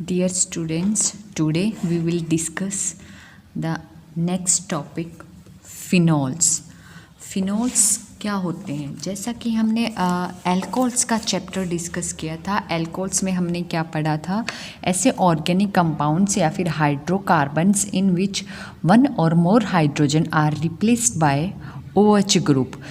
Dear students, today we will discuss the next topic phenols. Phenols क्या होते हैं? जैसा कि हमने एल्कोहल्स का चैप्टर डिस्कस किया था। एल्कोहल्स में हमने क्या पढ़ा था? ऐसे ऑर्गेनिक कंपाउंड्स या फिर hydrocarbons in which one or more hydrogen are replaced by OH group.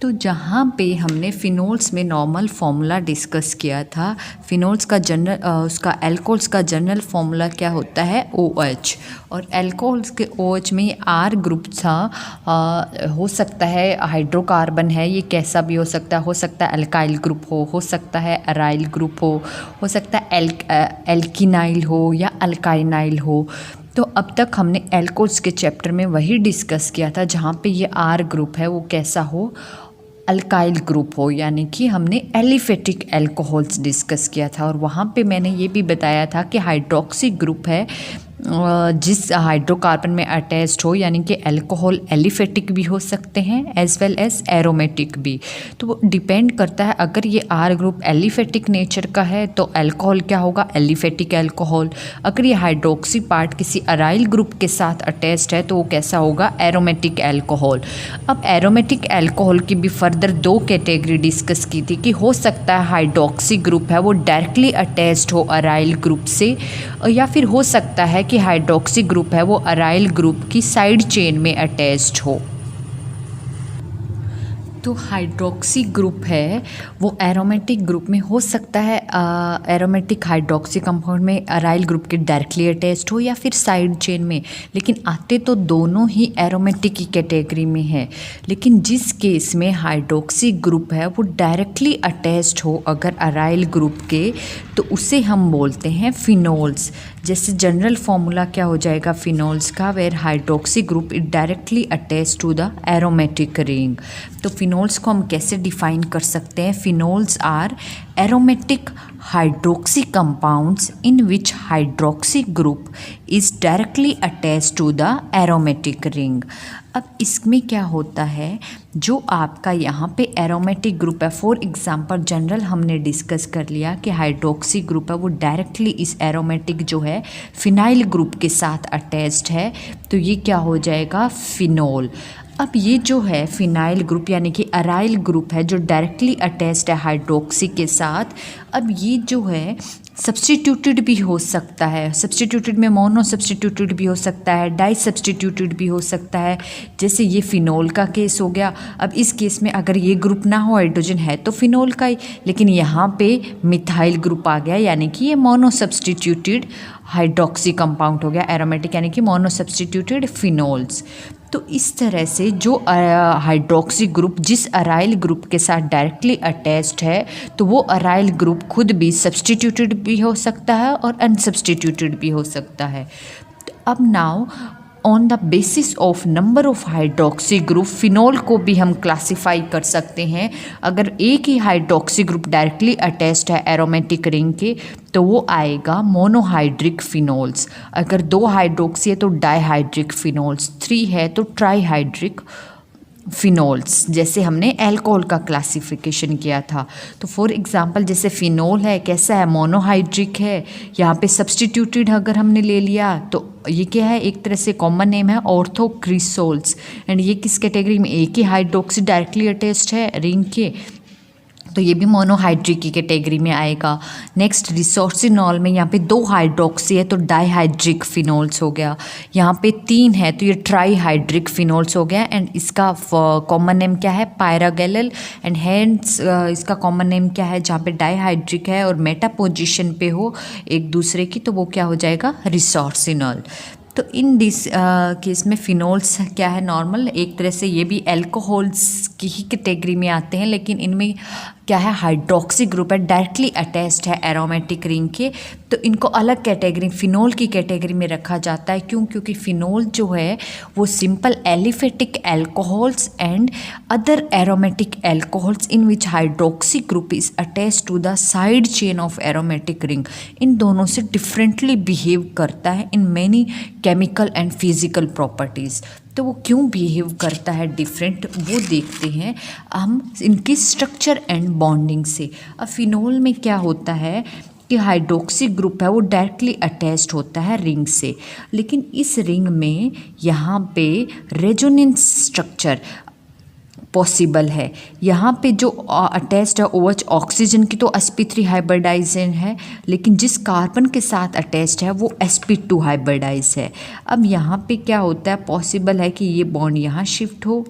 तो जहाँ पे हमने फिनोल्स में नॉर्मल फार्मूला डिस्कस किया था, फिनोल्स का जनरल उसका एल्कोहल्स का जनरल फार्मूला क्या होता है? OH। और एल्कोहल्स के OH में ये R ग्रुप था। हो सकता है हाइड्रोकार्बन है, ये कैसा भी हो सकता है अल्काइल ग्रुप हो सकता है अराइल ग्रुप हो सकता है एल्किनाइल हो या अल्काइनाइल हो। तो अब तक हमने एल्कोहल्स के चैप्टर में वही डिस्कस किया था जहाँ पे ये R ग्रुप है वो कैसा हो? अल्काइल ग्रुप हो, यानी कि हमने एलिफेटिक एल्कोहल्स डिस्कस किया था। और वहाँ पे मैंने ये भी बताया था कि हाइड्रोक्सी ग्रुप है जिस हाइड्रोकार्बन में अटैच्ड हो, यानी कि अल्कोहल एलिफेटिक भी हो सकते हैं एज वेल एज एरोमेटिक भी। तो वो डिपेंड करता है, अगर ये R ग्रुप एलिफेटिक नेचर का है तो अल्कोहल क्या होगा? Aliphatic alcohol. अगर ये हाइड्रोक्सी पार्ट किसी अराइल ग्रुप के साथ अटैच्ड है तो वो कैसा होगा? Aromatic alcohol. अब एरोमेटिक अल्कोहल की भी फर्दर दो कैटेगरी डिस्कस की थी कि हो सकता है हाइड्रोक्सी ग्रुप है वो डायरेक्टली अटैच्ड हो अराइल ग्रुप से, या फिर हो सकता है कि हाइड्रोक्सी ग्रुप है वो अराइल ग्रुप की साइड चेन में अटैच्ड हो। तो हाइड्रोक्सी ग्रुप है वो एरोमेटिक ग्रुप में हो सकता है, एरोमेटिक हाइड्रोक्सी कंपाउंड में अराइल ग्रुप के डायरेक्टली अटैच्ड हो या फिर साइड चेन में, लेकिन आते तो दोनों ही एरोमेटिक की कैटेगरी में है। लेकिन जिस केस में हाइड्रोक्सी ग्रुप है वो डायरेक्टली अटैच्ड हो अगर अराइल ग्रुप के, तो उसे हम बोलते हैं फिनोल्स। जैसे जनरल फॉर्मूला क्या हो जाएगा फिनोल्स का? Where hydroxy group it directly attach to the aromatic ring. तो फिनोल्स को हम कैसे डिफाइन कर सकते हैं? Phenols are aromatic hydroxy compounds in which hydroxy group is directly attach to the aromatic ring. अब इसमें क्या होता है, जो आपका यहाँ पे एरोमेटिक ग्रुप है, फॉर एग्जांपल जनरल हमने डिस्कस कर लिया कि हाइड्रोक्सी ग्रुप है वो डायरेक्टली इस एरोमेटिक जो है फिनाइल ग्रुप के साथ अटैच्ड है, तो ये क्या हो जाएगा? फिनोल। अब ये जो है फिनाइल ग्रुप यानी कि अराइल ग्रुप है जो डायरेक्टली अटैच्ड है हाइड्रोक्सी के साथ, अब ये जो है सब्स्टिट्यूटेड भी हो सकता है। सब्स्टिट्यूटेड में मोनो सब्स्टिट्यूटेड भी हो सकता है, डाई सब्स्टिट्यूटेड भी हो सकता है, जैसे ये फिनोल का केस हो गया। अब इस केस में अगर ये ग्रुप ना हो, हाइड्रोजन है तो फिनोल का ही, लेकिन यहाँ पे मिथाइल ग्रुप आ गया यानी कि ये मोनो सब्स्टिट्यूटेड हाइड्रोक्सी कंपाउंड हो गया एरोमेटिक, यानी कि मोनो सब्स्टिट्यूटेड फिनोल्स। तो इस तरह से जो हाइड्रोक्सी ग्रुप जिस अराइल ग्रुप के साथ डायरेक्टली अटैच्ड है तो वो अराइल ग्रुप खुद भी सब्स्टिट्यूटेड भी हो सकता है और अनसब्स्टिट्यूटेड भी हो सकता है। तो अब now on the basis of number of hydroxy group phenol को भी हम क्लासीफाई कर सकते हैं। अगर एक ही हाइड्रोक्सी ग्रुप डायरेक्टली अटैच्ड है एरोमेटिक रिंग के तो वो आएगा मोनोहाइड्रिक फिनोल्स। अगर 2 हाइड्रोक्सी है तो डाईहाइड्रिक फिनोल्स, 3 है तो ट्राईहाइड्रिक फिनोल्स, जैसे हमने अल्कोहल का क्लासिफिकेशन किया था। तो फॉर एग्जांपल जैसे फिनोल है कैसा है? मोनोहाइड्रिक है। यहाँ पे सब्स्टिट्यूटेड अगर हमने ले लिया तो ये क्या है? एक तरह से कॉमन नेम है ऑर्थोक्रिसोल्स। एंड ये किस कैटेगरी में? एक ही हाइड्रोक्सी डायरेक्टली अटैच्ड है रिंग के, तो ये भी मोनोहाइड्रिक की कैटेगरी में आएगा। नेक्स्ट रिसोर्सिनॉल में यहाँ पे 2 हाइड्रोक्सी है तो डाईहाइड्रिक फिनोल्स हो गया। यहाँ पे 3 है तो ये ट्राईहाइड्रिक फिनोल्स हो गया। एंड इसका कॉमन नेम क्या है? पायरागैलल। एंड हेंस इसका कॉमन नेम क्या है? जहाँ पे डाईहाइड्रिक है और मेटा पोजिशन पे हो एक दूसरे की तो वो क्या हो जाएगा? रिसोर्सिनॉल। तो इन दिस केस में फिनोल्स क्या है? नॉर्मल एक तरह से ये भी अल्कोहल्स की ही कैटेगरी में आते हैं, लेकिन इनमें क्या है? हाइड्रोक्सी ग्रुप है डायरेक्टली अटैच्ड है एरोमेटिक रिंग के, तो इनको अलग कैटेगरी फिनोल की कैटेगरी में रखा जाता है। क्यों? क्योंकि फिनोल जो है वो simple aliphatic alcohols and other aromatic alcohols in which hydroxy group is attached to the side chain of aromatic ring, इन दोनों से डिफरेंटली बिहेव करता है in many chemical and physical properties. तो वो क्यों बिहेव करता है डिफरेंट, वो देखते हैं हम इनकी स्ट्रक्चर एंड बॉन्डिंग से। अब फिनोल में क्या होता है कि हाइड्रोक्सी ग्रुप है वो डायरेक्टली अटैच्ड होता है रिंग से, लेकिन इस रिंग में यहाँ पे रेजोनेंस स्ट्रक्चर पॉसिबल है। यहाँ पे जो अटैच्ड है OH ऑक्सीजन की तो sp3 हाइब्रिडाइजेशन है, लेकिन जिस कार्बन के साथ अटैच्ड है वो sp2 हाइब्रिडाइज है। अब यहाँ पे क्या होता है, पॉसिबल है कि ये बॉन्ड यहाँ शिफ्ट हो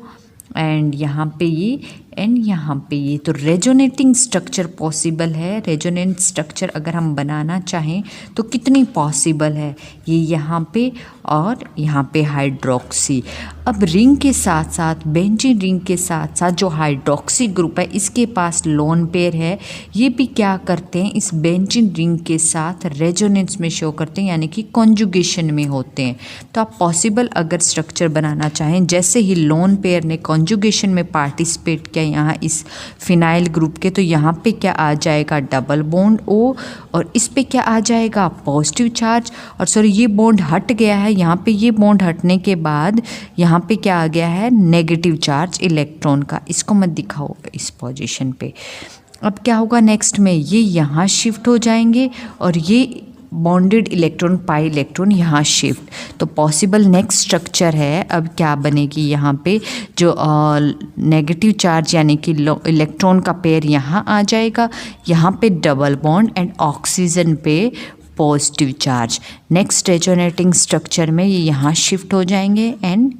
एंड यहाँ पे ये एंड यहाँ पे ये, तो रेजोनेटिंग स्ट्रक्चर पॉसिबल है। रेजोनेंट स्ट्रक्चर अगर हम बनाना चाहें तो कितनी पॉसिबल है, ये यहाँ पे और यहाँ पे हाइड्रोक्सी। अब रिंग के साथ साथ बेंजीन रिंग के साथ साथ जो हाइड्रोक्सी ग्रुप है इसके पास लोन पेयर है, ये भी क्या करते हैं, इस बेंजीन रिंग के साथ रेजोनेंस में शो करते हैं, यानी कि कॉन्जुगेशन में होते हैं। तो आप पॉसिबल अगर स्ट्रक्चर बनाना चाहें, जैसे ही लोन पेयर ने कॉन्जुगेशन में पार्टिसिपेट किया यहाँ इस फिनाइल ग्रुप के, तो यहाँ पे क्या आ जाएगा, डबल बॉन्ड O, और इस पे क्या आ जाएगा, पॉजिटिव चार्ज। और सॉरी ये बॉन्ड हट गया है, यहाँ पे ये बॉन्ड हटने के बाद यहाँ पे क्या आ गया है, नेगेटिव चार्ज इलेक्ट्रॉन का। इसको मत दिखाओ इस पोजीशन पे। अब क्या होगा नेक्स्ट में, ये यहाँ शिफ्ट हो जाएंगे और ये बॉन्डेड इलेक्ट्रॉन पाई इलेक्ट्रॉन यहाँ शिफ्ट। तो पॉसिबल नेक्स्ट स्ट्रक्चर है, अब क्या बनेगी, यहाँ पे जो नेगेटिव चार्ज यानी कि इलेक्ट्रॉन का पेयर यहाँ आ जाएगा, यहाँ पे डबल बॉन्ड एंड ऑक्सीजन पे positive charge. Next resonating structure में ये यहाँ शिफ्ट हो जाएंगे एंड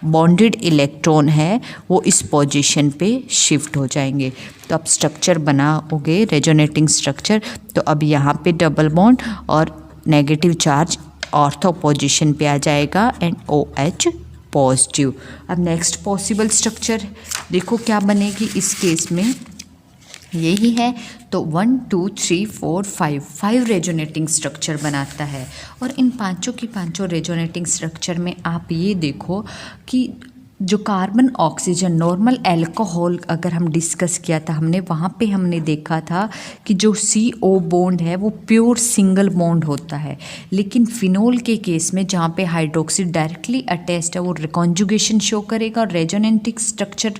बॉन्डेड इलेक्ट्रॉन है वो इस पोजीशन पे शिफ्ट हो जाएंगे। तो अब स्ट्रक्चर बनाओगे रेजोनेटिंग स्ट्रक्चर, तो अब यहाँ पे डबल बॉन्ड और नेगेटिव चार्ज ऑर्थो पोजीशन पे आ जाएगा एंड OH पॉजिटिव। अब नेक्स्ट पॉसिबल स्ट्रक्चर देखो क्या बनेगी इस केस में, यही है। तो 1 2 3 4 5 रेजोनेटिंग स्ट्रक्चर बनाता है। और इन पांचों की पांचों रेजोनेटिंग स्ट्रक्चर में आप ये देखो कि जो कार्बन ऑक्सीजन नॉर्मल अल्कोहल अगर हम डिस्कस किया था हमने, वहाँ पे हमने देखा था कि जो CO बॉन्ड है वो प्योर सिंगल बॉन्ड होता है, लेकिन फिनोल के केस में जहाँ पे हाइड्रोक्सी डायरेक्टली अटैच्ड है वो कॉन्जुगेशन शो करेगा, और रेजोनेटिक स्ट्रक्चर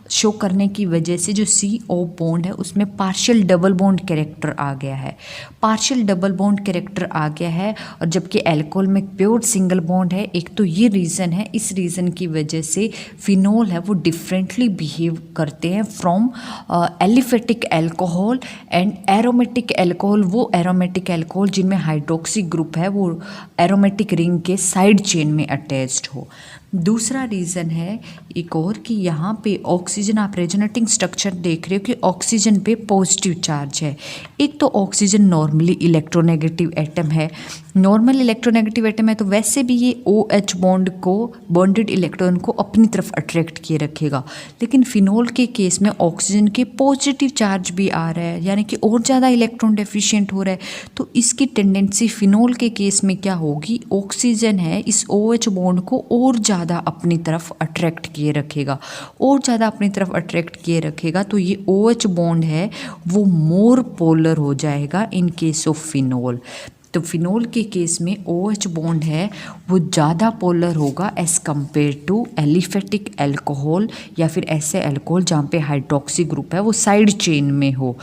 शो करने की वजह से जो CO बॉन्ड है उसमें पार्शियल डबल बॉन्ड कैरेक्टर आ गया है, पार्शियल डबल बॉन्ड कैरेक्टर आ गया है। और जबकि अल्कोहल में प्योर सिंगल बॉन्ड है, एक तो ये रीज़न है, इस रीज़न की वजह से फिनोल है वो डिफरेंटली बिहेव करते हैं from aliphatic alcohol and aromatic alcohol. वो एरोमेटिक अल्कोहल जिनमें हाइड्रोक्सी ग्रुप है वो एरोमेटिक रिंग के साइड चेन में अटैच्ड हो। दूसरा रीज़न है एक और कि यहाँ पे ऑक्सीजन, आप रेजोनेटिंग स्ट्रक्चर देख रहे हो कि ऑक्सीजन पे पॉजिटिव चार्ज है। एक तो ऑक्सीजन नॉर्मली इलेक्ट्रोनेगेटिव एटम है, नॉर्मल इलेक्ट्रोनेगेटिव एटम है, तो वैसे भी ये OH बॉन्ड को, बॉन्डेड इलेक्ट्रॉन को अपनी तरफ अट्रैक्ट किए रखेगा। लेकिन फिनोल के केस में ऑक्सीजन के पॉजिटिव चार्ज भी आ रहा है, यानी कि और ज़्यादा इलेक्ट्रॉन डेफिशिएंट हो रहा है, तो इसकी टेंडेंसी फिनोल के केस में क्या होगी, ऑक्सीजन है इस OH बॉन्ड को और ज़्यादा अपनी तरफ अट्रैक्ट किए रखेगा, और ज़्यादा अपनी तरफ अट्रैक्ट किए रखेगा, तो ये OH बॉन्ड है वो मोर पोलर हो जाएगा इन केस ऑफ फिनोल। तो फिनोल के केस में OH बॉन्ड है वो ज़्यादा पोलर होगा as compared to aliphatic alcohol या फिर ऐसे अल्कोहल जहाँ पे हाइड्रोक्सी ग्रुप है वो साइड चेन में हो।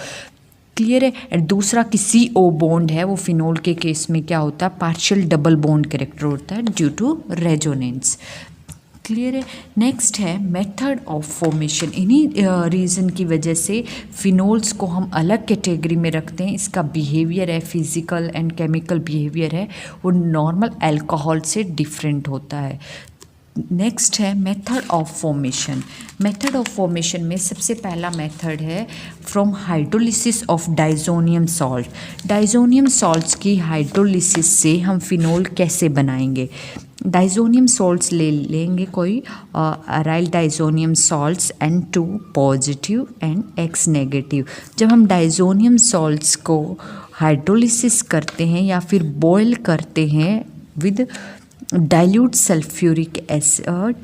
क्लियर है। एंड दूसरा कि CO बॉन्ड है वो फिनोल के केस में क्या होता है, पार्शियल डबल बॉन्ड कैरेक्टर होता है ड्यू टू रेजोनेंस। क्लियर है। नेक्स्ट है मेथड ऑफ फॉर्मेशन। इन्हीं रीज़न की वजह से फिनोल्स को हम अलग कैटेगरी में रखते हैं। इसका बिहेवियर है, फिजिकल एंड केमिकल बिहेवियर है, वो नॉर्मल अल्कोहल से डिफरेंट होता है। नेक्स्ट है method of formation. Method of formation में सबसे पहला मेथड है from hydrolysis of diazonium salt. Diazonium salts की हाइड्रोलिसिस से हम फिनोल कैसे बनाएंगे। डाइजोनियम सॉल्ट्स ले लेंगे कोई aryl diazonium salts N2 positive and X negative. जब हम डाइजोनियम सॉल्ट्स को हाइड्रोलिसिस करते हैं या फिर बॉयल करते हैं with dilute sulphuric acid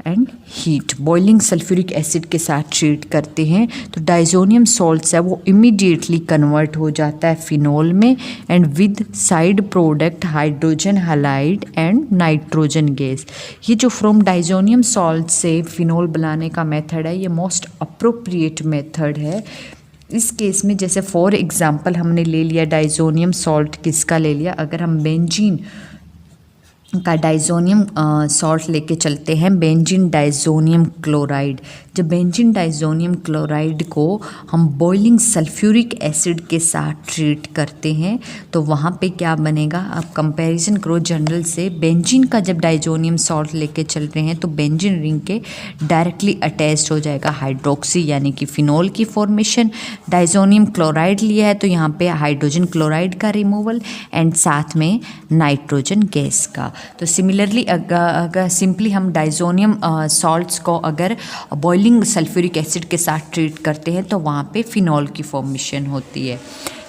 and heat, boiling sulphuric acid के साथ ट्रीट करते हैं, तो डाइजोनियम सॉल्ट्स है वो इमीडिएटली कन्वर्ट हो जाता है फिनोल में and with side product hydrogen halide and nitrogen gas. ये जो फ्रॉम डाइजोनियम सॉल्ट से फिनोल बनाने का मेथड है ये मोस्ट अप्रोप्रिएट मेथड है। इस केस में जैसे फॉर एग्जांपल हमने ले लिया डाइजोनियम सॉल्ट, किसका ले लिया, अगर हम बेंजीन का डाइजोनियम सॉल्ट लेके चलते हैं, बेंजीन डाइजोनियम क्लोराइड। जब बेंजीन डाइजोनियम क्लोराइड को हम बॉइलिंग सल्फ्यूरिक एसिड के साथ ट्रीट करते हैं तो वहाँ पे क्या बनेगा, आप कंपैरिजन करो जनरल से। बेंजीन का जब डाइजोनियम सॉल्ट लेके चल रहे हैं तो बेंजीन रिंग के डायरेक्टली अटैच्ड हो जाएगा हाइड्रोक्सी यानी कि फिनोल की फॉर्मेशन। डाइजोनियम क्लोराइड लिया है तो यहाँ पे हाइड्रोजन क्लोराइड का रिमूवल एंड साथ में नाइट्रोजन गैस का। तो सिमिलरली अगर सिंपली हम डाइजोनियम सॉल्ट्स को अगर बॉइलिंग सल्फ्यूरिक एसिड के साथ ट्रीट करते हैं तो वहाँ पे फिनॉल की फॉर्मेशन होती है।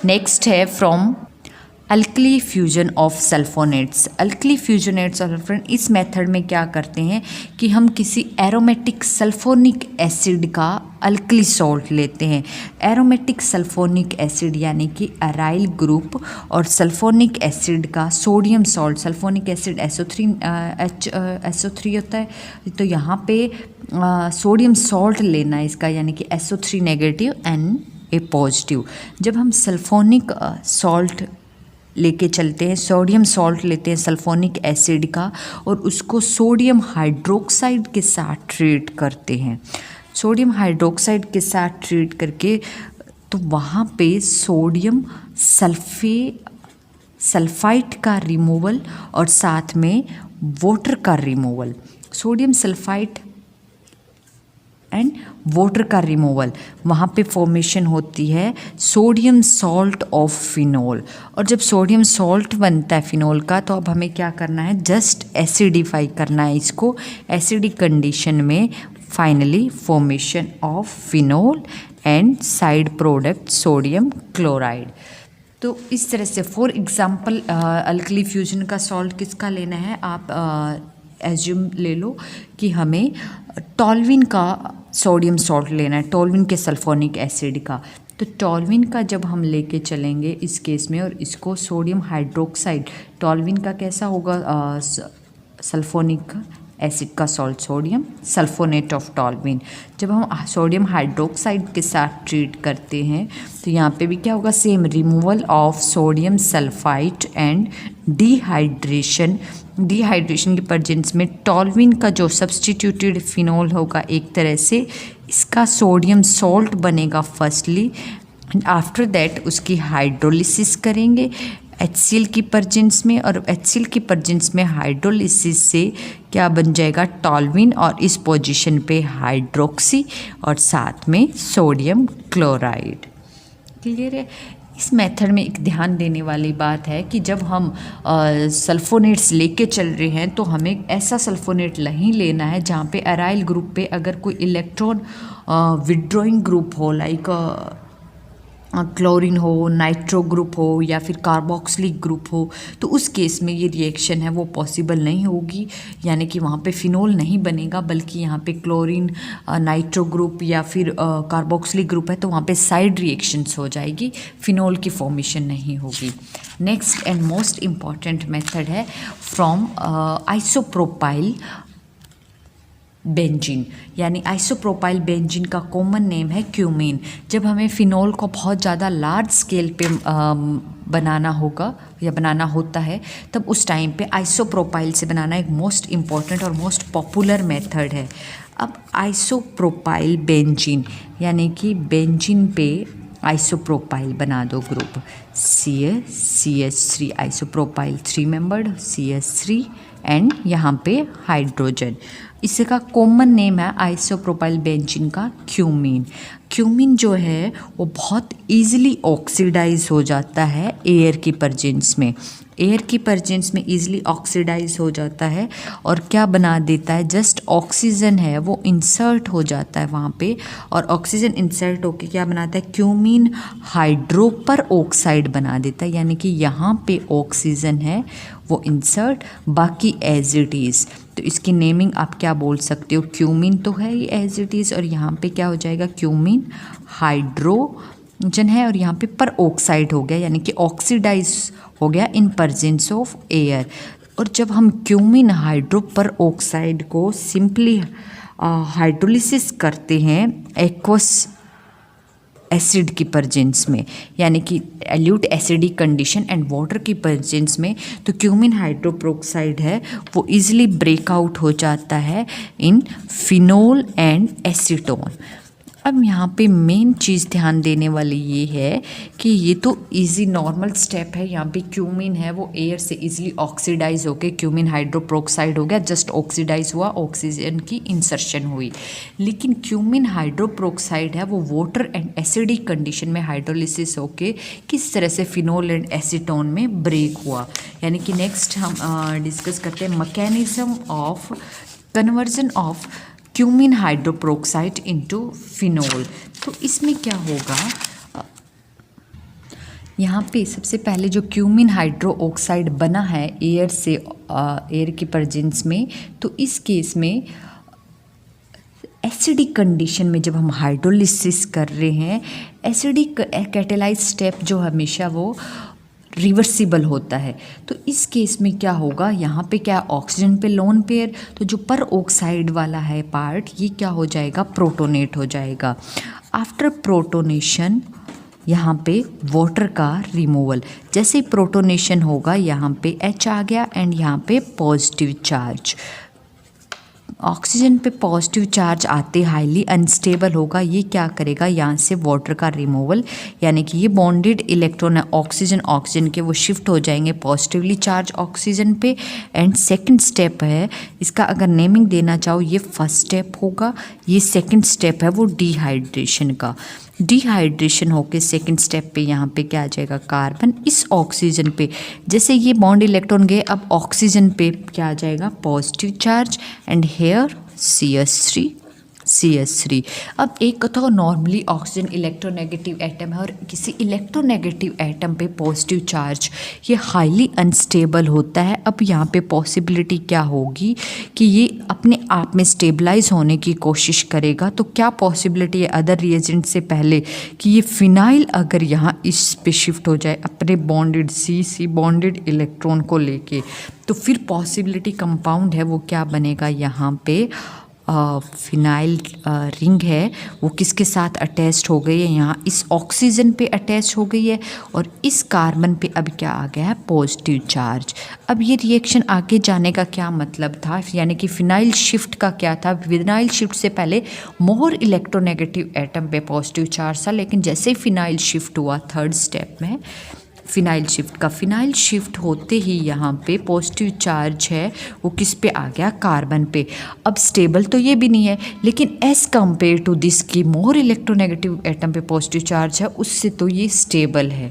नेक्स्ट है from alkali fusion of sulphonates. Alkali फ्यूजनेट्स और फ्रेंड इस मेथड में क्या करते हैं कि हम किसी एरोमेटिक सल्फोनिक एसिड का अल्कली सॉल्ट लेते हैं। एरोमेटिक सल्फोनिक एसिड यानी कि अराइल ग्रुप और सल्फोनिक एसिड का sodium salt, sulphonic acid SO3 होता है, तो यहाँ पे सोडियम सॉल्ट लेना है इसका यानी कि SO3 नेगेटिव Na पॉजिटिव। जब हम सल्फोनिक सॉल्ट लेके चलते हैं, सोडियम सॉल्ट लेते हैं सल्फोनिक एसिड का और उसको सोडियम हाइड्रोक्साइड के साथ ट्रीट करते हैं, सोडियम हाइड्रोक्साइड के साथ ट्रीट करके तो वहाँ पे सोडियम सल्फाइड का रिमूवल और साथ में वाटर का removal, sodium sulphide and water का रिमूवल, वहाँ पे फॉर्मेशन होती है सोडियम सॉल्ट ऑफ फिनोल। और जब सोडियम सॉल्ट बनता है फिनोल का तो अब हमें क्या करना है, जस्ट एसिडिफाई करना है इसको, एसिडिक कंडीशन में finally formation of phenol and side product sodium chloride. तो इस तरह से फॉर एग्जांपल अल्कली फ्यूजन का सॉल्ट किसका लेना है, आप एज्यूम ले लो कि हमें टॉल्विन का सोडियम सॉल्ट लेना है, टॉल्विन के सल्फोनिक एसिड का। तो टॉल्विन का जब हम लेके चलेंगे इस केस में और इसको सोडियम हाइड्रोक्साइड, टॉल्विन का कैसा होगा सल्फोनिक एसिड का सॉल्ट सोडियम सल्फोनेट ऑफ टॉल्विन। जब हम सोडियम हाइड्रोक्साइड के साथ ट्रीट करते हैं तो यहाँ पे भी क्या होगा, same removal of sodium sulphide and dehydration की प्रेजेंस में टॉल्विन का जो सब्सटीट्यूटेड फिनोल होगा एक तरह से इसका सोडियम सॉल्ट बनेगा फर्स्टली, एंड आफ्टर दैट उसकी हाइड्रोलिसिस करेंगे HCl की प्रेजेंस में, और HCl की प्रेजेंस में हाइड्रोलिसिस से क्या बन जाएगा टॉल्विन और इस पोजीशन पे हाइड्रोक्सी और साथ में सोडियम क्लोराइड। क्लियर है। इस मेथड में एक ध्यान देने वाली बात है कि जब हम सल्फोनेट्स लेके चल रहे हैं तो हमें ऐसा सल्फोनेट नहीं लेना है जहाँ पे अराइल ग्रुप पे अगर कोई इलेक्ट्रॉन विड्रॉइंग ग्रुप हो, लाइक क्लोरीन हो, नाइट्रो ग्रुप हो या फिर कार्बोक्सिलिक ग्रुप हो, तो उस केस में ये रिएक्शन है वो पॉसिबल नहीं होगी, यानी कि वहाँ पे फिनोल नहीं बनेगा, बल्कि यहाँ पे क्लोरीन नाइट्रो ग्रुप या फिर कार्बोक्सिलिक ग्रुप है तो वहाँ पे साइड रिएक्शंस हो जाएगी, फिनोल की फॉर्मेशन नहीं होगी। Next and most important method है फ्रॉम आइसोप्रोपाइल बेंजीन, यानी आइसोप्रोपाइल बेंजीन का कॉमन नेम है क्यूमीन। जब हमें फिनोल को बहुत ज़्यादा लार्ज स्केल पे बनाना होगा या बनाना होता है तब उस टाइम पे आइसोप्रोपाइल से बनाना एक मोस्ट इम्पॉर्टेंट और मोस्ट पॉपुलर मेथड है। अब आइसोप्रोपाइल बेंजीन यानी कि बेंजीन पे आइसोप्रोपाइल बना दो group CH3 isopropyl 3 membered CH3 and यहाँ पे हाइड्रोजन, इसका कॉमन नेम है आइसोप्रोपाइल बेंजीन का क्यूमीन। क्यूमीन जो है वो बहुत इजीली ऑक्सीडाइज हो जाता है एयर की प्रेजेंस में, एयर की प्रेजेंस में इजीली ऑक्सीडाइज हो जाता है और क्या बना देता है, जस्ट ऑक्सीजन है वो इंसर्ट हो जाता है वहाँ पे, और ऑक्सीजन इंसर्ट होके क्या बनाता है, क्यूमीन हाइड्रोपर ऑक्साइड बना देता है, यानी कि यहाँ पे ऑक्सीजन है वो इंसर्ट, बाकी एज इट इज़। तो इसकी नेमिंग आप क्या बोल सकते हो, क्यूमीन तो है ये एज इट इज़, और यहाँ पे क्या हो जाएगा क्यूमीन हाइड्रोजन है और यहाँ पे पर ऑक्साइड हो गया, यानी कि ऑक्सीडाइज हो गया इन प्रेजेंस ऑफ एयर। और जब हम क्यूमीन हाइड्रो पर ऑक्साइड को सिंपली हाइड्रोलिसिस करते हैं एसिड की प्रेजेंस में, यानी कि elude acidic condition and water की प्रेजेंस में, तो क्यूमिन हाइड्रोपेरोक्साइड है वो इजीली ब्रेकआउट हो जाता है इन फिनोल एंड एसीटोन। अब यहाँ पे मेन चीज़ ध्यान देने वाली ये है कि ये तो इजी नॉर्मल स्टेप है, यहाँ पे क्यूमिन है वो एयर से इजीली ऑक्सीडाइज होके क्यूमिन हाइड्रोपेरोक्साइड हो गया, जस्ट ऑक्सीडाइज हुआ, ऑक्सीजन की इंसर्शन हुई। लेकिन क्यूमिन हाइड्रोपेरोक्साइड है वो वाटर एंड एसिडिक कंडीशन में हाइड्रोलिसिस होके किस तरह से फिनोल एंड एसीटोन में ब्रेक हुआ। यानी कि नेक्स्ट हम डिस्कस करते हैं mechanism of conversion of cumin hydroperoxide into phenol. तो इसमें क्या होगा, यहाँ पे सबसे पहले जो क्यूमिन हाइड्रोक्साइड बना है एयर से, एयर की प्रेजेंस में, तो इस केस में एसिडिक कंडीशन में जब हम हाइड्रोलिसिस कर रहे हैं, एसिडिक कैटेलाइज स्टेप जो हमेशा वो रिवर्सिबल होता है। तो इस केस में क्या होगा, यहाँ पे क्या ऑक्सीजन पे लोन पेयर, तो जो पर ऑक्साइड वाला है पार्ट ये क्या हो जाएगा, प्रोटोनेट हो जाएगा। आफ्टर प्रोटोनेशन यहाँ पे वाटर का रिमूवल, जैसे ही प्रोटोनेशन होगा यहाँ पे H आ गया एंड यहाँ पे पॉजिटिव चार्ज, ऑक्सीजन पे पॉजिटिव चार्ज आते हाईली अनस्टेबल होगा, ये क्या करेगा यहाँ से वाटर का रिमूवल, यानी कि ये बॉन्डेड इलेक्ट्रॉन है ऑक्सीजन के वो शिफ्ट हो जाएंगे पॉजिटिवली चार्ज ऑक्सीजन पे। एंड सेकंड स्टेप है इसका, अगर नेमिंग देना चाहो ये फर्स्ट स्टेप होगा, ये सेकंड स्टेप है वो डिहाइड्रेशन का। डिहाइड्रेशन होके सेकंड स्टेप पे यहाँ पे क्या आ जाएगा, कार्बन इस ऑक्सीजन पे, जैसे ये बॉन्ड इलेक्ट्रॉन गए अब ऑक्सीजन पे क्या आ जाएगा, positive charge and hair CH3। अब एक तो नॉर्मली ऑक्सीजन इलेक्ट्रोनेगेटिव एटम है और किसी इलेक्ट्रोनेगेटिव एटम पे पॉजिटिव चार्ज ये हाईली अनस्टेबल होता है। अब यहाँ पे पॉसिबिलिटी क्या होगी कि ये अपने आप में स्टेबलाइज होने की कोशिश करेगा। तो क्या पॉसिबिलिटी है अदर रिएजेंट से पहले कि ये फिनाइल अगर यहाँ इस पे शिफ्ट हो जाए अपने बॉन्डेड C बॉन्डेड इलेक्ट्रॉन को लेके, तो फिर पॉसिबिलिटी कंपाउंड है वो क्या बनेगा, यहाँ पे फिनाइल रिंग है वो किसके साथ अटैच्ड हो गई है, यहाँ इस ऑक्सीजन पे अटैच हो गई है और इस कार्बन पे अब क्या आ गया है, पॉजिटिव चार्ज। अब ये रिएक्शन आगे जाने का क्या मतलब था, यानी कि फिनाइल शिफ्ट का क्या था, फिनाइल शिफ्ट से पहले मोर इलेक्ट्रोनेगेटिव एटम पे पॉजिटिव चार्ज था, लेकिन जैसे ही फिनाइल शिफ्ट हुआ थर्ड स्टेप में फिनाइल शिफ्ट होते ही यहाँ पे पॉजिटिव चार्ज है वो किस पे आ गया, कार्बन पे। अब स्टेबल तो ये भी नहीं है, लेकिन एज कम्पेयर टू दिस की मोर इलेक्ट्रोनेगेटिव एटम पे पॉजिटिव चार्ज है उससे तो ये स्टेबल है।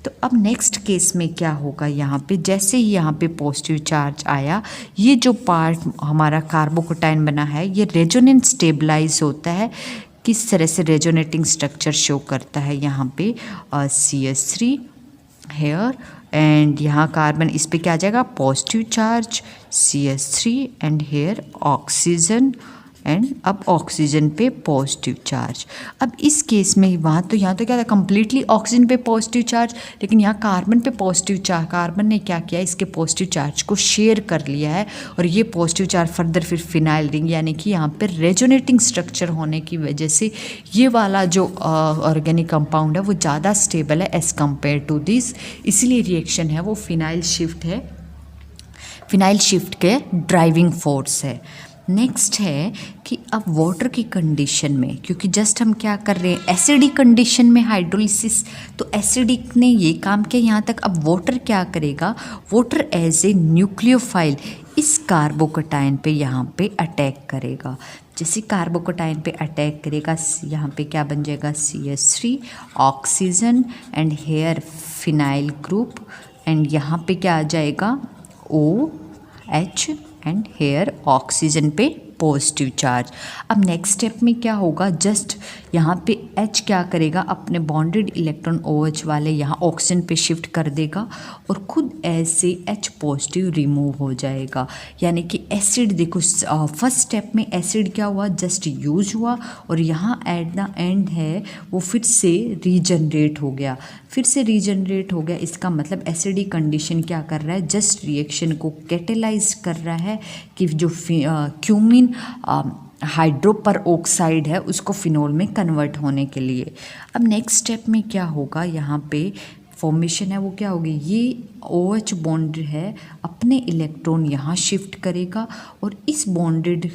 तो अब नेक्स्ट केस में क्या होगा, यहाँ पे जैसे ही यहाँ पे पॉजिटिव चार्ज आया, ये जो पार्ट हमारा कार्बोकेटाइन बना है ये रेजोनेंट स्टेबलाइज होता है। किस तरह से रेजोनेटिंग स्ट्रक्चर शो करता है, यहाँ पे CH3 हेयर एंड यहाँ कार्बन इस पे क्या आ जाएगा, positive charge CH3 and here oxygen and अब ऑक्सीजन पे पॉजिटिव चार्ज। अब इस केस में यहाँ तो क्या था, कम्प्लीटली ऑक्सीजन पे पॉजिटिव चार्ज, लेकिन यहाँ कार्बन पे पॉजिटिव चार्ज, कार्बन ने क्या किया, इसके पॉजिटिव चार्ज को शेयर कर लिया है और ये पॉजिटिव चार्ज फर्दर फिर फिनाइल रिंग, यानी कि यहाँ पे रेजोनेटिंग स्ट्रक्चर होने की वजह से ये वाला जो ऑर्गेनिक कंपाउंड है वो ज़्यादा स्टेबल है एज़ कम्पेयर टू दिस, इसलिए रिएक्शन है वो फिनाइल शिफ्ट के ड्राइविंग फोर्स है। नेक्स्ट है कि अब वाटर की कंडीशन में, क्योंकि जस्ट हम क्या कर रहे हैं एसिडिक कंडीशन में हाइड्रोलिसिस, तो एसिडिक ने ये काम किया यहाँ तक। अब वाटर क्या करेगा, वाटर एज ए न्यूक्लियोफाइल इस कार्बोकेटाइन पे यहाँ पे अटैक करेगा। जैसे कार्बोकेटाइन पे अटैक करेगा यहाँ पे क्या बन जाएगा, CH3 oxygen and here phenyl group and यहाँ पे क्या आ जाएगा, OH एंड हेयर ऑक्सीजन पे पॉजिटिव चार्ज। अब नेक्स्ट स्टेप में क्या होगा, जस्ट यहाँ पे H क्या करेगा, अपने बॉन्डेड इलेक्ट्रॉन OH वाले यहाँ ऑक्सीजन पे शिफ्ट कर देगा और खुद ऐसे H पॉजिटिव रिमूव हो जाएगा। यानी कि एसिड देखो फर्स्ट स्टेप में एसिड क्या हुआ, जस्ट यूज हुआ और यहाँ एट द एंड है वो फिर से रीजनरेट हो गया। इसका मतलब एसिडिक कंडीशन क्या कर रहा है, जस्ट रिएक्शन को कैटेलाइज कर रहा है कि जो क्यूमिन हाइड्रोपर ऑक्साइड है उसको फिनोल में कन्वर्ट होने के लिए। अब नेक्स्ट स्टेप में क्या होगा, यहाँ पे फॉर्मेशन है वो क्या होगी, ये OH बॉन्ड है अपने इलेक्ट्रॉन यहाँ शिफ्ट करेगा और इस बॉन्डेड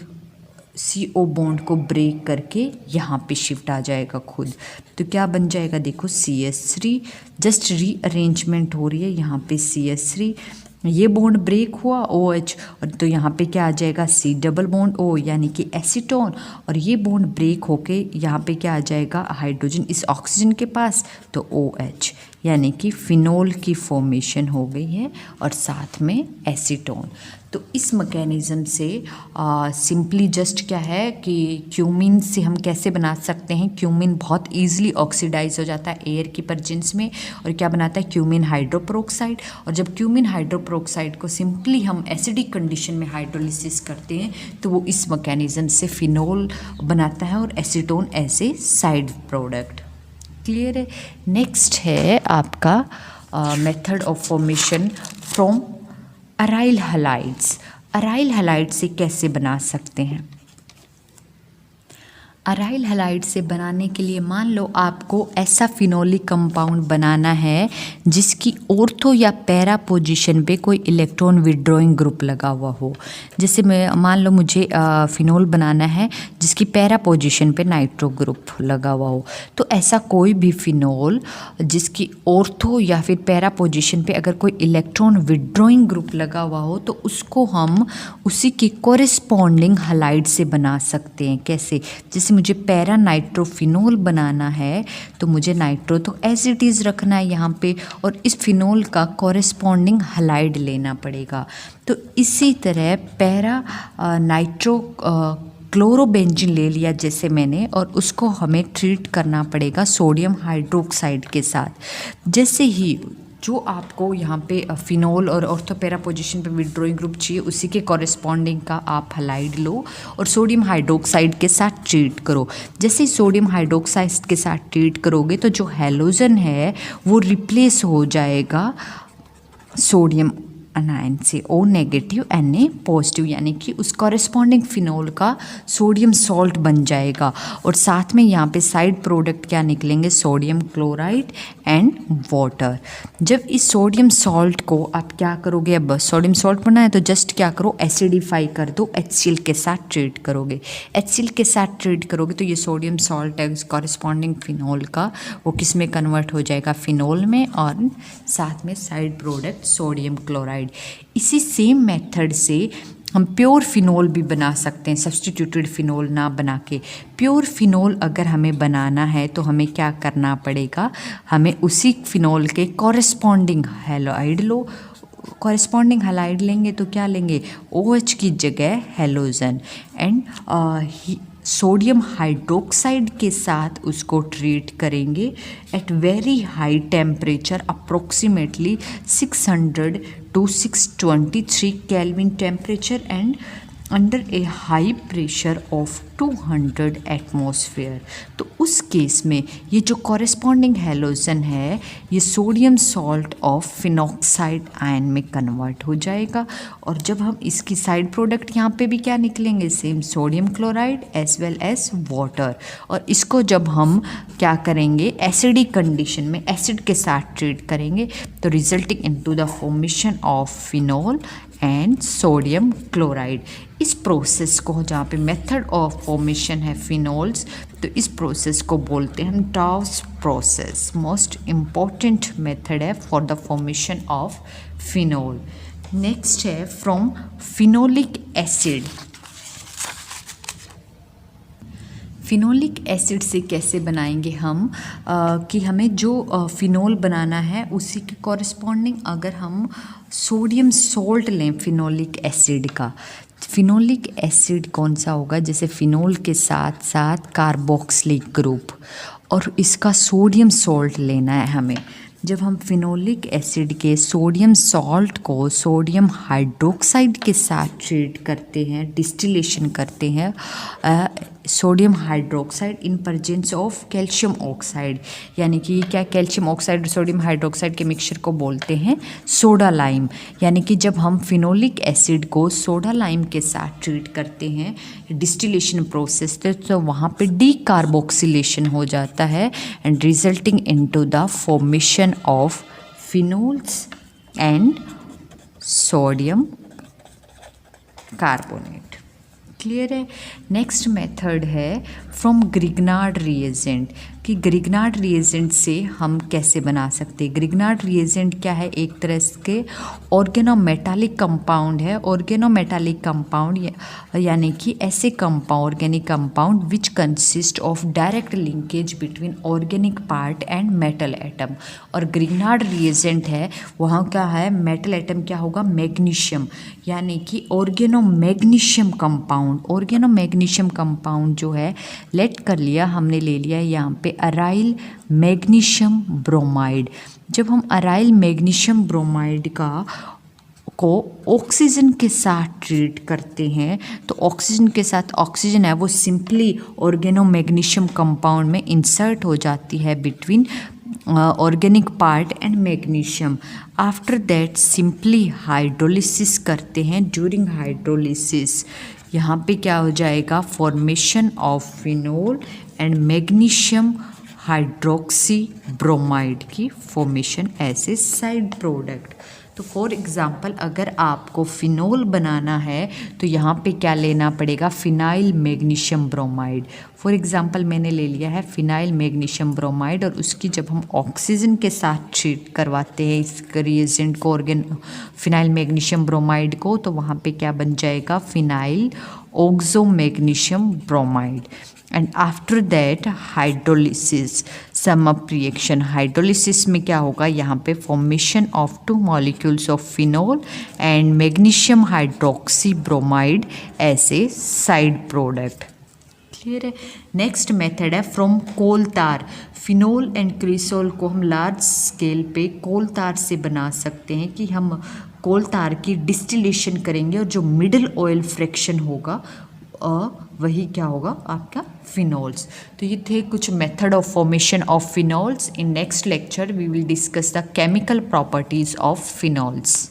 CO बॉन्ड को ब्रेक करके यहाँ पे शिफ्ट आ जाएगा खुद। तो क्या बन जाएगा, देखो CH3, जस्ट रीअरेंजमेंट हो रही है यहाँ पे CH3, ये बॉन्ड ब्रेक हुआ OH और तो यहाँ पे क्या आ जाएगा C डबल बॉन्ड O यानी कि एसीटोन, और ये बॉन्ड ब्रेक होके यहाँ पे क्या आ जाएगा हाइड्रोजन इस ऑक्सीजन के पास, तो OH यानी कि फिनोल की फॉर्मेशन हो गई है और साथ में एसीटोन। तो इस मैकेनिज़्म से सिंपली जस्ट क्या है कि क्यूमिन से हम कैसे बना सकते हैं, क्यूमिन बहुत ईजिली ऑक्सीडाइज हो जाता है एयर की प्रेजेंस में और क्या बनाता है क्यूमिन हाइड्रोपरोक्साइड, और जब क्यूमिन हाइड्रोपरोक्साइड को सिंपली हम एसिडिक कंडीशन में हाइड्रोलिसिस करते हैं तो वो इस मैकेनिज़्म से फिनोल बनाता है और एसीटोन ऐसे साइड प्रोडक्ट। क्लियर है। नेक्स्ट है आपका method of formation from aryl halides. Aryl halide से कैसे बना सकते हैं, अराइल हैलाइड से बनाने के लिए मान लो आपको ऐसा फिनोलिक कंपाउंड बनाना है जिसकी ऑर्थो या पैरा पोजीशन पे कोई इलेक्ट्रॉन विड्रॉइंग ग्रुप लगा हुआ हो। जैसे मैं मान लो मुझे फिनोल बनाना है जिसकी पैरा पोजीशन पे नाइट्रो ग्रुप लगा हुआ हो, तो ऐसा कोई भी फिनोल जिसकी ऑर्थो या फिर पैरा पोजीशन पे अगर कोई इलेक्ट्रॉन विड्रॉइंग ग्रुप लगा हुआ हो तो उसको हम उसी की कोरिस्पॉन्डिंग हैलाइड से बना सकते हैं। कैसे, जैसे मुझे पैरा नाइट्रोफिनोल बनाना है तो मुझे नाइट्रो तो एज इट इज़ रखना है यहाँ पे और इस फिनोल का कॉरेस्पॉन्डिंग हैलाइड लेना पड़ेगा। तो इसी तरह पैरा नाइट्रो क्लोरोबेंजीन ले लिया जैसे मैंने, और उसको हमें ट्रीट करना पड़ेगा सोडियम हाइड्रोक्साइड के साथ। जैसे ही जो आपको यहाँ पे फिनोल और ऑर्थोपैरा पोजीशन पे विड्रॉइंग ग्रुप चाहिए उसी के कॉरेस्पॉन्डिंग का आप हैलाइड लो और सोडियम हाइड्रोक्साइड के साथ ट्रीट करो। जैसे ही सोडियम हाइड्रोक्साइड के साथ ट्रीट करोगे तो जो हैलोजन है वो रिप्लेस हो जाएगा सोडियम अनायन से, O नेगेटिव Na पॉजिटिव, यानी कि उस कॉरेस्पॉन्डिंग फिनोल का सोडियम सॉल्ट बन जाएगा। और साथ में यहाँ पे साइड प्रोडक्ट क्या निकलेंगे, सोडियम क्लोराइड एंड वाटर। जब इस सोडियम सॉल्ट को आप क्या करोगे, अब सोडियम सॉल्ट बना है तो जस्ट क्या करो एसिडिफाई कर दो, HCl के साथ ट्रीट करोगे। HCl के साथ ट्रीट करोगे तो ये सोडियम सॉल्ट है कॉरेस्पॉन्डिंग फिनोल का, वो किस में कन्वर्ट हो जाएगा, फिनोल में, और साथ में साइड प्रोडक्ट सोडियम क्लोराइड। इसी सेम मेथड से हम प्योर फिनोल भी बना सकते हैं, सब्स्टिट्यूटेड फिनोल ना बना के। प्योर फिनोल अगर हमें बनाना है तो हमें क्या करना पड़ेगा, हमें उसी फिनोल के कॉरेस्पॉन्डिंग हैलाइड लो। कॉरेस्पॉन्डिंग हैलाइड लेंगे तो क्या लेंगे, OH की जगह हैलोजन, एंड सोडियम हाइड्रोक्साइड के साथ उसको ट्रीट करेंगे at very high temperature, approximately 600 to 623 kelvin temperature and under a high pressure of 200 atmosphere. तो उस केस में ये जो कॉरेस्पॉन्डिंग हैलोजन है ये sodium salt of phenoxide ion में कन्वर्ट हो जाएगा। और जब हम इसकी साइड प्रोडक्ट यहाँ पे भी क्या निकलेंगे, same sodium chloride as well as water. और इसको जब हम क्या करेंगे एसिडिक कंडीशन में एसिड के साथ ट्रीट करेंगे तो resulting into the formation of phenol and sodium chloride. इस प्रोसेस को, जहाँ पे मेथड ऑफ फॉर्मेशन है फिनोल्स, तो इस प्रोसेस को बोलते हैं हम Dow's process. Most important method है for the formation of phenol. Next है from phenolic acid. Phenolic acid से कैसे बनाएंगे हम, कि हमें जो फिनोल बनाना है उसी के कॉरेस्पॉन्डिंग अगर हम सोडियम सॉल्ट लें फिनोलिक एसिड का, फिनोलिक एसिड कौन सा होगा, जैसे फिनोल के साथ साथ कार्बोक्सिलिक ग्रुप, और इसका सोडियम सॉल्ट लेना है हमें। जब हम फिनोलिक एसिड के सोडियम सॉल्ट को सोडियम हाइड्रोक्साइड के साथ ट्रीट करते हैं, डिस्टिलेशन करते हैं sodium hydroxide in presence of calcium oxide, यानी कि क्या कैल्शियम ऑक्साइड और सोडियम हाइड्रोक्साइड के मिक्सचर को बोलते हैं सोडा लाइम। यानी कि जब हम फिनोलिक एसिड को सोडा लाइम के साथ ट्रीट करते हैं डिस्टिलेशन प्रोसेस से, तो वहाँ पे डीकार्बोक्सिलेशन हो जाता है and resulting into the formation of phenols and sodium carbonate. Clear है। नेक्स्ट मेथड है फ्रॉम ग्रिग्नार्ड रिएजेंट, कि ग्रिग्नार्ड रिएजेंट से हम कैसे बना सकते हैं। ग्रिग्नार्ड रिएजेंट क्या है, एक तरह के ऑर्गेनोमेटालिक कंपाउंड है। ऑर्गेनोमेटालिक कंपाउंड यानी कि ऐसे compound, organic compound which consist of direct linkage between organic part and metal atom. और ग्रिग्नार्ड रिएजेंट है वहाँ क्या है, मेटल एटम क्या होगा, मैग्नीशियम, यानी कि ऑर्गेनोमैग्नीशियम कंपाउंड। ऑर्गेनोमैग्नीशियम कंपाउंड जो है लेट कर लिया, हमने ले लिया यहाँ पे अराइल मैग्नीशियम ब्रोमाइड। जब हम अराइल मैग्नीशियम ब्रोमाइड को ऑक्सीजन के साथ ट्रीट करते हैं तो ऑक्सीजन के साथ ऑक्सीजन है वो सिंपली ऑर्गेनोमैग्नीशियम कंपाउंड में इंसर्ट हो जाती है between organic part and magnesium. After that simply hydrolysis करते हैं। ड्यूरिंग हाइड्रोलिसिस यहाँ पे क्या हो जाएगा, formation of phenol and magnesium hydroxy bromide की formation as a side product. तो फॉर एग्ज़ाम्पल अगर आपको फिनोल बनाना है तो यहाँ पे क्या लेना पड़ेगा, phenyl magnesium bromide. For example मैंने ले लिया है फिनाइल मैग्नीशियम ब्रोमाइड, और उसकी जब हम ऑक्सीजन के साथ ट्रीट करवाते हैं इस रिएजेंट को, फिनाइल मैग्नीशियम ब्रोमाइड को, तो वहाँ पे क्या बन जाएगा, phenyl oxo magnesium bromide. And after that hydrolysis, sum up reaction. Hydrolysis में क्या होगा, यहाँ पे formation of 2 molecules of phenol and magnesium hydroxy bromide as a side product. Clear है। नेक्स्ट मेथड है from coal tar. Phenol and cresol को हम large scale पे कोल तार से बना सकते हैं, कि हम कोल तार की डिस्टिलेशन करेंगे और जो मिडिल ऑयल फ्रैक्शन होगा वही क्या होगा, आपका फिनोल्स। तो ये थे कुछ method of formation of phenols. In next lecture we will discuss the chemical properties of phenols.